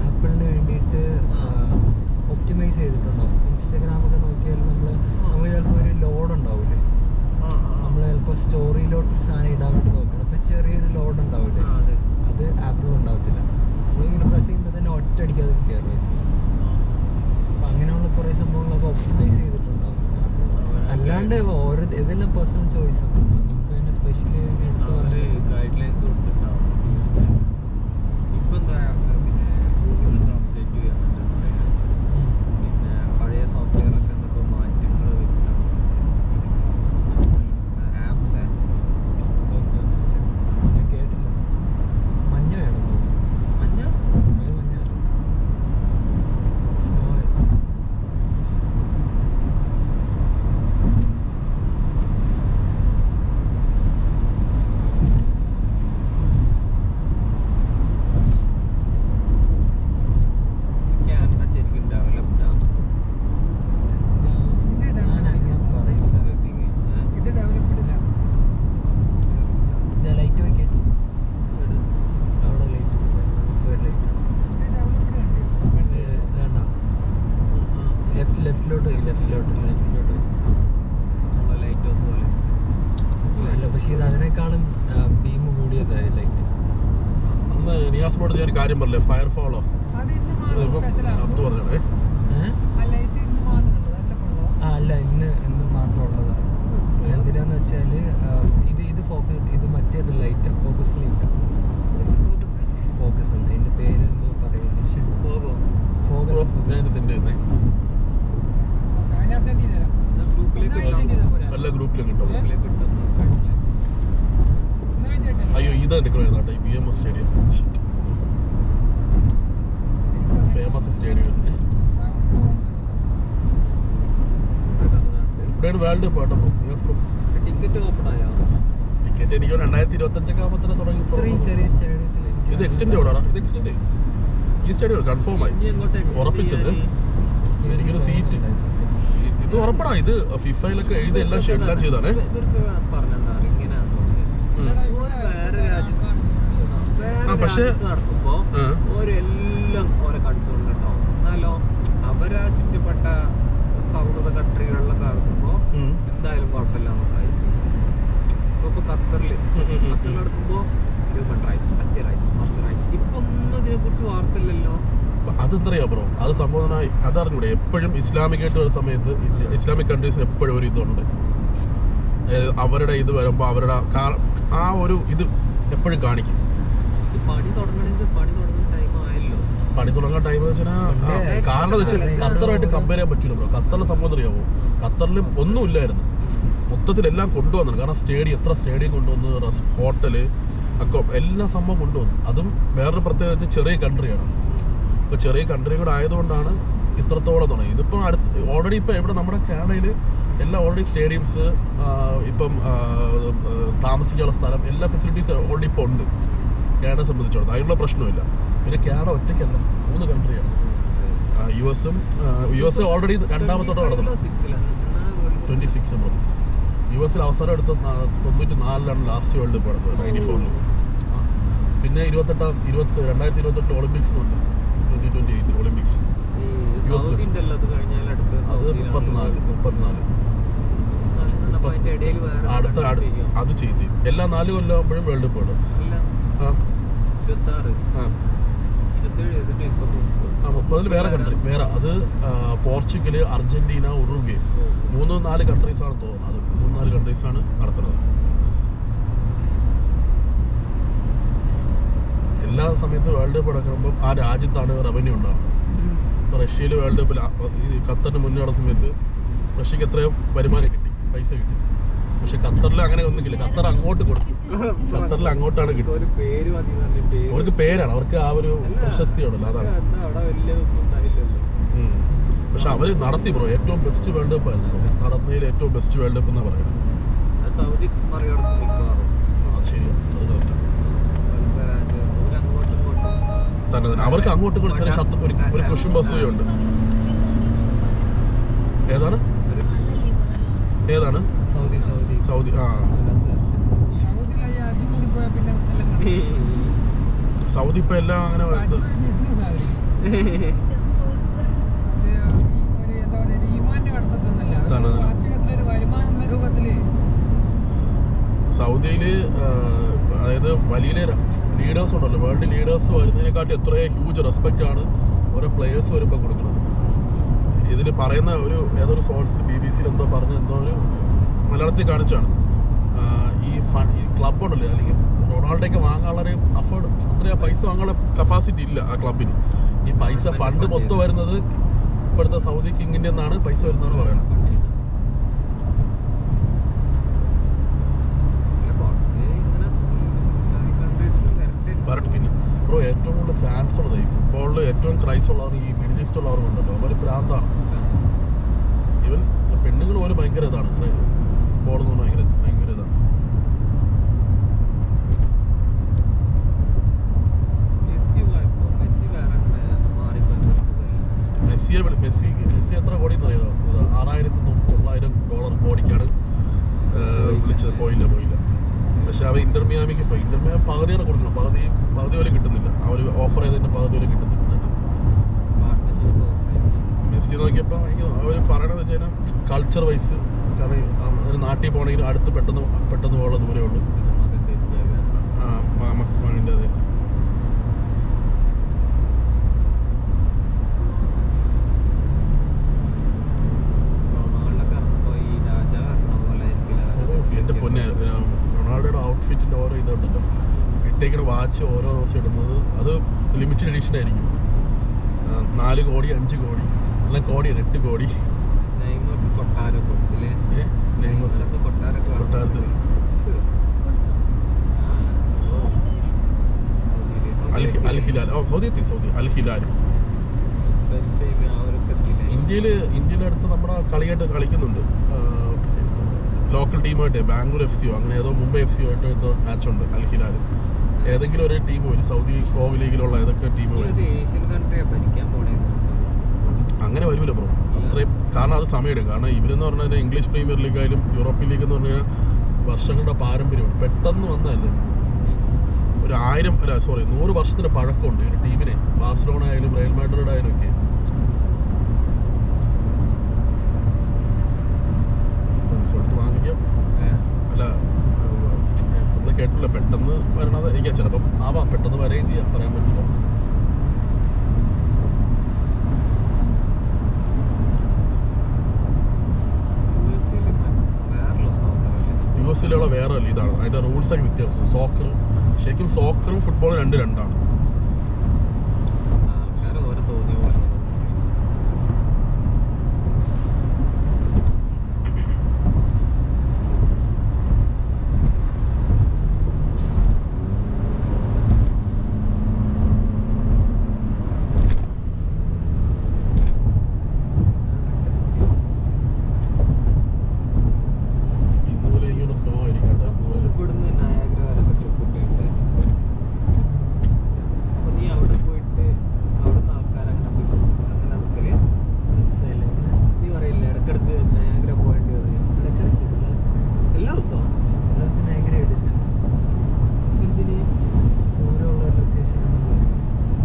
ആപ്പിളിന് വേണ്ടിയിട്ട് ഒപ്റ്റിമൈസ് ചെയ്തിട്ടുണ്ടാവും. ഇൻസ്റ്റഗ്രാമൊക്കെ നോക്കിയാൽ നമുക്ക് ചിലപ്പോൾ ഒരു ലോഡ് ഉണ്ടാവില്ലേ, നമ്മൾ ചിലപ്പോൾ സ്റ്റോറിയിലോട്ട് സാധനം ഇടാൻ വേണ്ടി നോക്കണം, അപ്പോൾ ചെറിയൊരു ലോഡ് ഉണ്ടാവില്ലേ, അത് ആപ്പിൾ ഉണ്ടാകത്തില്ല. നമ്മളിങ്ങനെ പ്രസ് ചെയ്യുമ്പോൾ തന്നെ ഒറ്റയടിക്ക് അത് കയറുമായിരിക്കും. അപ്പം അങ്ങനെയുള്ള കുറേ സംഭവങ്ങളൊക്കെ ഒപ്റ്റിമൈസ് ചെയ്തിട്ടുണ്ടാവും ആപ്പിൾ. അല്ലാണ്ട് ഓരോ ഇതെല്ലാം പേഴ്സണൽ ചോയ്സാണ്, നമുക്ക് തന്നെ സ്പെഷ്യലി എടുത്ത് പറയാൻ ഗൈഡ് ലൈൻസ് കൊടുത്തിട്ടുണ്ടാവും. ഇപ്പം എന്താ പിന്നെ ഗൂഗിളിലൊക്കെ അപ്ഡേറ്റ് ചെയ്യുന്നുണ്ടെന്ന് പറയുന്നുണ്ട്. പിന്നെ പഴയ സോഫ്റ്റ്വെയറൊക്കെ എന്തൊക്കെ മാറ്റങ്ങൾ വരുത്തണം ആപ്സ്. ഓക്കെ ഞാൻ കേട്ടില്ല. മഞ്ഞ വേണം തോന്നുന്നു. മഞ്ഞ മഞ്ഞ സ്നോ ആയിരുന്നു. ക്യാനഡ ശരിക്കും ഡെവലപ്ഡ് ആണ്. ഇത് ഡെവലപ്ഡ് ഇല്ല. ലൈറ്റ് വയ്ക്കാൻ അവിടെ ലൈറ്റ് ലൈറ്റ് വേണ്ട. ലെഫ്റ്റിലോട്ട് പോയി നമ്മളെ ലൈറ്റ് ഹൗസ് പോലെ. അല്ല, പക്ഷേ ഇത് അതിനേക്കാളും ബീം കൂടിയതായി ലൈറ്റ്. അന്ന് നിയാസ്ബോർഡ് ഞാൻ ഒരു കാര്യം പറഞ്ഞില്ലേ, ഫയർഫോളോ അത് ഇന്ന് മാത്രം സ്പെഷ്യൽ ആണ്. അത് പറഞ്ഞേ. അല്ല ഇത് ഇന്ന് മാത്രം ഉള്ളത് അല്ല കൊള്ളോ. അല്ല ഇന്ന് മാത്രം ഉള്ളതാണ്. എന്തിനാന്ന് വെച്ചാൽ ഇത് മറ്റേത് ലൈറ്റാ, ഫോക്കസ് ലൈറ്റാ. ഫോക്കസ് ഉണ്ട്, ഇതിന്റെ പേര് എന്തോ പറയില്ല. ഞാൻ സെൻഡ് ചെയ്യുന്നേ ഓക്കേ, ഞാൻ സെൻഡ് ചെയ്തു തരാം. ഗ്രൂപ്പിലേക്ക് സെൻഡ് ചെയ്താൽ പോരെ. എല്ലാ ഗ്രൂപ്പിലും കിട്ടും. കിട്ടുന്ന അയ്യോ ഇതാ എടുക്കണമായിരുന്നു കേട്ടോ, ഈ BMS സ്റ്റേഡിയം ഫേമസ് സ്റ്റേഡിയം. ഇവിടെയാണ് വേൾഡ് കപ്പ് കേട്ടോ. ടിക്കറ്റ് ഓപ്പൺ ആയോ? ടിക്കറ്റ് എനിക്ക് 2025 ആകുമ്പോൾ തന്നെ തുടങ്ങി. ഇത്രയും ചെറിയ സ്റ്റേഡിയത്തിൽ ഇത് എക്സ്റ്റെൻഡ് ചെയ്യണോടാ, ഇത് എക്സ്റ്റെൻഡ് ചെയ്യും. ഈ സ്റ്റേഡിയം കൺഫേം ആയി, ഇനി എങ്ങോട്ട് ഉറപ്പിച്ചത്. എനിക്കൊരു സീറ്റ് ഇത് ഉറപ്പടാ. ഇത് ഫിഫയിലൊക്കെ എഴുതി എല്ലാം ചെയ്താണേ. ഇവർക്ക് പറഞ്ഞെന്താ ഇങ്ങനെയാന്ന് തോന്നുന്നത്. വേറെ രാജ്യത്ത് പക്ഷേ നടക്കുമ്പോ ഓരെല്ലാം ഓരോ കൺസേൺ ഉണ്ടാവും. എന്നാലോ അവരാ ചുറ്റപ്പെട്ട സൗഹൃദ കൺട്രികളിലൊക്കെ നടക്കുമ്പോ എന്തായാലും കുഴപ്പമില്ല എന്നൊക്കെ ആയിരിക്കും. ഇപ്പൊ ഖത്തറിൽ നടക്കുമ്പോ ഹ്യൂമൻ റൈറ്റ്സ്, മറ്റേ റൈറ്റ്സ്, മറിച്ച് റൈറ്റ്സ്. ഇപ്പൊ ഒന്നും ഇതിനെ കുറിച്ച് വാർത്തയില്ലല്ലോ. അതെന്തറിയാ ബ്രോ, അത് സംബോധന അതറിഞ്ഞൂടെ. എപ്പോഴും ഇസ്ലാമിക്കായിട്ട് വരുന്ന സമയത്ത് ഇസ്ലാമിക് കൺട്രീസിന് എപ്പോഴും ഒരു ഇതുണ്ട്. അവരുടെ ഇത് വരുമ്പോൾ അവരുടെ ആ ഒരു ഇത് എപ്പോഴും കാണിക്കും. ഇത് പണി തുടങ്ങണമെങ്കിൽ പണി തുടങ്ങുന്ന ടൈം ആയല്ലോ. പണി തുടങ്ങാൻ ടൈം വെച്ചാൽ കാരണം വെച്ചാൽ ഖത്തറുമായിട്ട് കമ്പയർ ചെയ്യാൻ പറ്റില്ല ബ്രോ. ഖത്തറിലെ സംഭവം അറിയാമോ, ഖത്തറിൽ ഒന്നുമില്ലായിരുന്നു, മൊത്തത്തിലെല്ലാം കൊണ്ടുവന്നു. കാരണം എത്ര സ്റ്റേഡിയം കൊണ്ടുവന്നു, ഹോട്ടല് എല്ലാ സംഭവം കൊണ്ടുവന്നു. അതും വേറൊരു പ്രത്യേകത, ചെറിയ കൺട്രിയാണ്. ഇപ്പോൾ ചെറിയ കൺട്രി കൂടെ ആയതുകൊണ്ടാണ് ഇത്രത്തോളം തുടങ്ങി. ഇതിപ്പോൾ ഓൾറെഡി ഇപ്പോൾ ഇവിടെ നമ്മുടെ കാനഡയിൽ എല്ലാ ഓൾറെഡി സ്റ്റേഡിയംസ്, ഇപ്പം താമസിക്കാനുള്ള സ്ഥലം, എല്ലാ ഫെസിലിറ്റീസ് ഓൾറെഡി ഇപ്പോൾ ഉണ്ട് കാനഡയെ സംബന്ധിച്ചിടത്തോളം. അതിനുള്ള പ്രശ്നമില്ല. പിന്നെ കാനഡ ഒറ്റയ്ക്കല്ല, 3 കൺട്രിയാണ്. US ഓൾറെഡി രണ്ടാമത്തോടെ നടന്നു. 26 ബ്രോ. US അവസരം എടുത്ത 94 ലാസ്റ്റ് വേൾഡ് കപ്പ് നടന്നത്, 94. പിന്നെ 2028 ഒളിമ്പിക്സ് ഉണ്ട്, 2028 ഒളിമ്പിക്സ്. അത് ചെയ്യും. എല്ലാ 4 കൊല്ലം ആകുമ്പോഴും വേൾഡ് കപ്പ് ഇടും. 30 വേറെ കൺട്രി വേറെ. അത് പോർച്ചുഗൽ, അർജന്റീന, ഉറുഗ്വേ, 3-4 കൺട്രീസാണ് തോന്നുന്നത്. അത് 3-4 കൺട്രീസാണ് നടത്തുന്നത്. എല്ലാ സമയത്ത് വേൾഡ് കപ്പ് നടക്കുമ്പോൾ ആ രാജ്യത്താണ് റവന്യൂ ഉണ്ടാവുന്നത്. ഇപ്പോൾ റഷ്യയിൽ വേൾഡ് കപ്പിൽ ഖത്തറിന് മുന്നേ നടന്ന സമയത്ത് റഷ്യക്ക് എത്രയോ വരുമാനം കിട്ടി, പൈസ കിട്ടി. പക്ഷെ ഖത്തറിൽ അങ്ങനെ ഒന്നുമില്ല. ഖത്തർ അങ്ങോട്ട് കൊടുത്തു, ഖത്തറിൽ അങ്ങോട്ടാണ് കിട്ടും. അവർക്ക് പേരാണ്, അവർക്ക് ആ ഒരു പ്രശസ്തിയാണല്ലോ, അതാണ്. പക്ഷെ അവര് നടത്തി ബ്രോ, ഏറ്റവും ബെസ്റ്റ് വേൾഡ് കപ്പ് ആയിരുന്നു നടന്നതിൽ ഏറ്റവും ബെസ്റ്റ് വേൾഡ് കപ്പ് എന്നാ പറയുന്നത്. സൗദി മറികടക്കും മിക്കവാറും. ശരി, അത് കറക്റ്റാണ്. തന്നെ അവർക്ക് അങ്ങോട്ടും കൂടി ചെറിയ ഒരു ക്വസ്റ്റ്യൻ ബസ്സുണ്ട്. ഏതാണ് സൗദി? ആ സൗദി ഇപ്പൊ എല്ലാം അങ്ങനെ ബിസിനസ് ആയിരിക്കും വരുമാനം രൂപത്തില് സൗദിയില് അതായത് വലിയ ലീഡേഴ്സ് ഉണ്ടല്ലോ, വേൾഡ് ലീഡേഴ്സ് വരുന്നതിനെക്കാട്ടി എത്രയോ ഹ്യൂജ് റെസ്പെക്റ്റ് ആണ് ഓരോ പ്ലേയേഴ്സ് വരുമ്പോൾ കൊടുക്കുന്നത്. ഇതിൽ പറയുന്ന ഒരു ഏതൊരു സോഴ്സിൽ BBC എന്തോ പറഞ്ഞ എന്തോ ഒരു മലയാളത്തിൽ കാണിച്ചാണ് ഈ ക്ലബ് ഉണ്ടല്ലോ, അല്ലെങ്കിൽ റൊണാൾഡോയൊക്കെ വാങ്ങാനുള്ള അഫോർഡ് അത്രയും പൈസ വാങ്ങാനുള്ള കപ്പാസിറ്റി ഇല്ല ആ ക്ലബിന്. ഈ പൈസ ഫണ്ട് മൊത്തം വരുന്നത് ഇപ്പോഴത്തെ സൗദി കിങ്ങിൻ്റെ എന്നാണ് പൈസ വരുന്നതെന്ന് പറയണം. പിന്നെ ബ്രോ ഏറ്റവും കൂടുതൽ ഫാൻസ് ഉള്ളത് ഈ ഫുട്ബോളിൽ ഏറ്റവും ക്രൈസ് ഉള്ളവർ ഈ മിഡിൽ ഈസ്റ്റ് ഉള്ളവരുണ്ടല്ലോ, അവർ പ്രാന്താണ്. ഇവൻ പെണ്ണുങ്ങൾ പോലും ഭയങ്കര ഇതാണ് ഫുട്ബോൾ എന്ന് പറഞ്ഞാൽ ഭയങ്കര ഇതാണ്. മെസ്സി എത്ര കോടി എന്നറിയോ? $6,900 കോടിക്കാണ് വിളിച്ചത്. പോയില്ല. പക്ഷെ അവർ ഇന്റർ മിയാമിക്ക് പോയി. ഇന്റർ മിയാമി പകുതിയാണ് കൊടുക്കണം, പകുതി പോലും കിട്ടുന്നില്ല. അവർ ഓഫർ ചെയ്തതിന്റെ പകുതി പോലും കിട്ടുന്നില്ല. മെസ്സി നോക്കിയപ്പോൾ അവർ പറയണത് വെച്ച് കഴിഞ്ഞാൽ കൾച്ചർ വൈസ്, കാരണം ഒരു നാട്ടിൽ പോകണമെങ്കിൽ അടുത്ത് പെട്ടെന്ന് പോകാനുള്ള ദൂരമേ ഉള്ളൂ. മണിൻ്റെ അതെ. എന്റെ പൊന്നെ, റൊണാൾഡോയുടെ ഔട്ട്ഫിറ്റിന്റെ ഓരോ ഇതുണ്ടല്ലോ, ഇട്ടേക്കുന്ന വാച്ച് ഓരോ ദിവസം ഇടുന്നത് അത് ലിമിറ്റഡ് എഡിഷൻ ആയിരിക്കും. 4 കോടി 5 കോടി അല്ല കോടിയാണ് 8 കോടി. കൊട്ടാരത്തിൽ അൽ ഹിലാൽ, സൗദി അൽ ഹിലാൽ. ഇന്ത്യയിലെ അടുത്ത് നമ്മുടെ കളിയായിട്ട് കളിക്കുന്നുണ്ട്. ലോക്കൽ ടീമായിട്ട് ബാംഗ്ലൂർ FC അങ്ങനെ ഏതോ മുംബൈ FC ആയിട്ട് എന്തോ മാച്ച് ഉണ്ട്. അൽ ഹിലാൽ ഏതെങ്കിലും ഒരു ടീം വരും, സൗദി പ്രോ ലീഗിലുള്ള ഏതൊക്കെ ടീം അങ്ങനെ വരൂല ബ്രോ അത്രയും. കാരണം അത് സമയമെടുക്കും. കാരണം ഇവരെന്ന് പറഞ്ഞാൽ ഇംഗ്ലീഷ് പ്രീമിയർ ലീഗ് ആയാലും യൂറോപ്യൻ ലീഗ് എന്ന് പറഞ്ഞാൽ വർഷങ്ങളുടെ പാരമ്പര്യമാണ്. പെട്ടെന്ന് വന്നതല്ലേ, ഒരു 100 വർഷത്തിന് പഴക്കമുണ്ട് ഒരു ടീമിനെ. ബാർസലോണ ആയാലും റയൽ മാഡ്രിഡ് ആയാലും ഒക്കെ. എടുത്ത് വാങ്ങിക്കാം അല്ല കേട്ടില്ല. പെട്ടെന്ന് വരണത് എനിക്ക് ചിലപ്പം ആവാം, പെട്ടെന്ന് വരികയും ചെയ്യാം, പറയാൻ പറ്റില്ല. US വേറെ ഇതാണ്, അതിന്റെ റൂൾസൊക്കെ വ്യത്യാസം. ശരിക്കും സോക്കറും ഫുട്ബോളും രണ്ടാണ്.